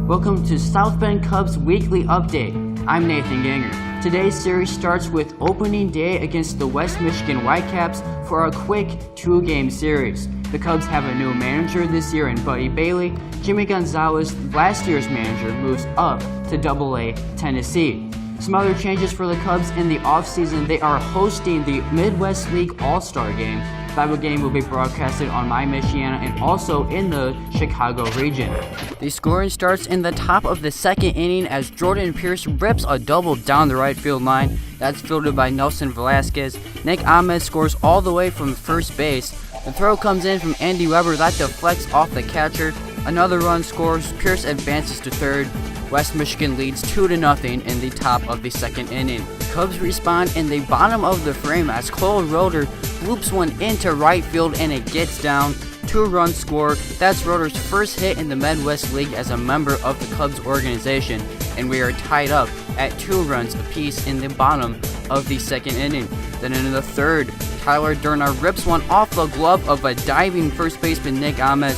Welcome to South Bend Cubs Weekly Update. I'm Nathan Ganger. Today's series starts with opening day against the West Michigan Whitecaps for a quick 2-game series. The Cubs have a new manager this year in Buddy Bailey. Jimmy Gonzalez, last year's manager, moves up to AA Tennessee. Some other changes for the Cubs in the offseason: they are hosting the Midwest League All-Star Game. The game will be broadcasted on MyMichiana and also in the Chicago region. The scoring starts in the top of the second inning as Jordan Pierce rips a double down the right field line. That's fielded by Nelson Velasquez. Nick Ahmed scores all the way from first base. The throw comes in from Andy Weber that deflects off the catcher. Another run scores. Pierce advances to third. West Michigan leads 2-0 in the top of the second inning. Cubs respond in the bottom of the frame as Cole Roeder bloops one into right field and it gets down. 2-run score. That's Roeder's first hit in the Midwest League as a member of the Cubs organization, and we are tied up at 2 runs apiece in the bottom of the second inning. Then in the third, Tyler Durna rips one off the glove of a diving first baseman Nick Ahmed.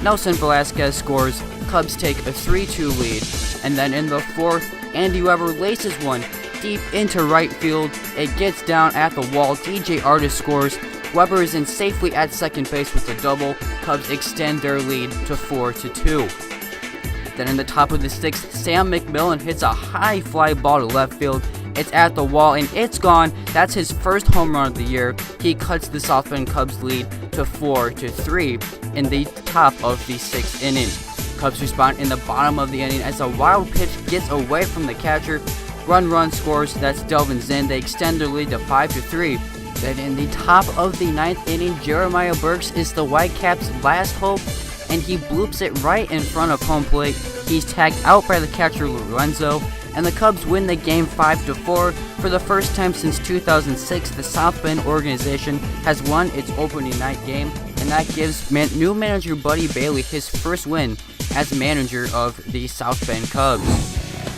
Nelson Velasquez scores. Cubs take a 3-2 lead. And then in the fourth, Andy Weber laces one deep into right field. It gets down at the wall. DJ Artis scores. Weber is in safely at second base with a double. Cubs extend their lead to 4-2. Then in the top of the sixth, Sam McMillan hits a high fly ball to left field. It's at the wall and it's gone. That's his first home run of the year. He cuts the South Bend Cubs lead to 4-3 in the top of the sixth inning. Cubs respond in the bottom of the inning as a wild pitch gets away from the catcher. Run scores. That's Delvin Zinn. They extend their lead to 5-3. Then in the top of the ninth inning, Jeremiah Burks is the Whitecaps' last hope, and he bloops it right in front of home plate. He's tagged out by the catcher Lorenzo, and the Cubs win the game 5-4. For the first time since 2006, the South Bend organization has won its opening night game, and that gives new manager Buddy Bailey his first win as manager of the South Bend Cubs.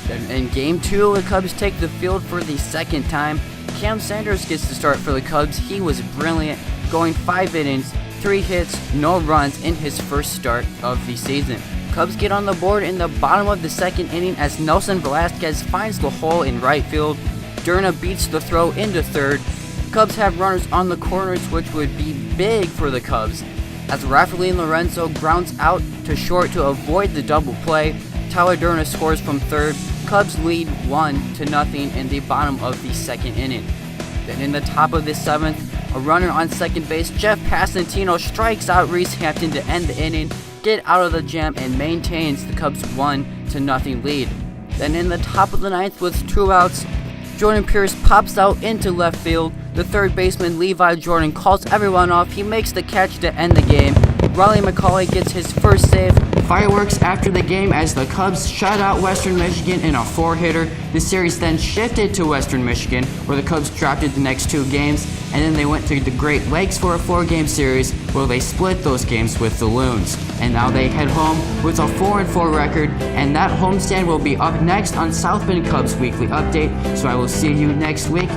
Then in Game 2, the Cubs take the field for the second time. Cam Sanders gets to start for the Cubs. He was brilliant, going 5 innings, 3 hits, no runs in his first start of the season. Cubs get on the board in the bottom of the second inning as Nelson Velasquez finds the hole in right field. Durna beats the throw into third. Cubs have runners on the corners, which would be big for the Cubs, as Rafaelin Lorenzo grounds out to short to avoid the double play. Tyler Durna scores from third. Cubs lead 1-0 in the bottom of the second inning. Then in the top of the seventh, a runner on second base, Jeff Passantino, strikes out Reese Hampton to end the inning, get out of the jam, and maintains the Cubs' 1-0 lead. Then in the top of the ninth with 2 outs, Jordan Pierce pops out into left field. The third baseman Levi Jordan calls everyone off. He makes the catch to end the game. Riley McCauley gets his first save. Fireworks after the game as the Cubs shut out Western Michigan in a 4-hitter. The series then shifted to Western Michigan, where the Cubs dropped it the next 2 games, and then they went to the Great Lakes for a 4-game series where they split those games with the Loons. And now they head home with a 4-4 record, and that homestand will be up next on South Bend Cubs Weekly Update, so I will see you next week.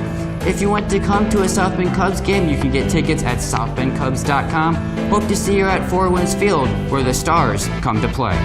If you want to come to a South Bend Cubs game, you can get tickets at southbendcubs.com. Hope to see you at Four Winds Field, where the Stars come to play.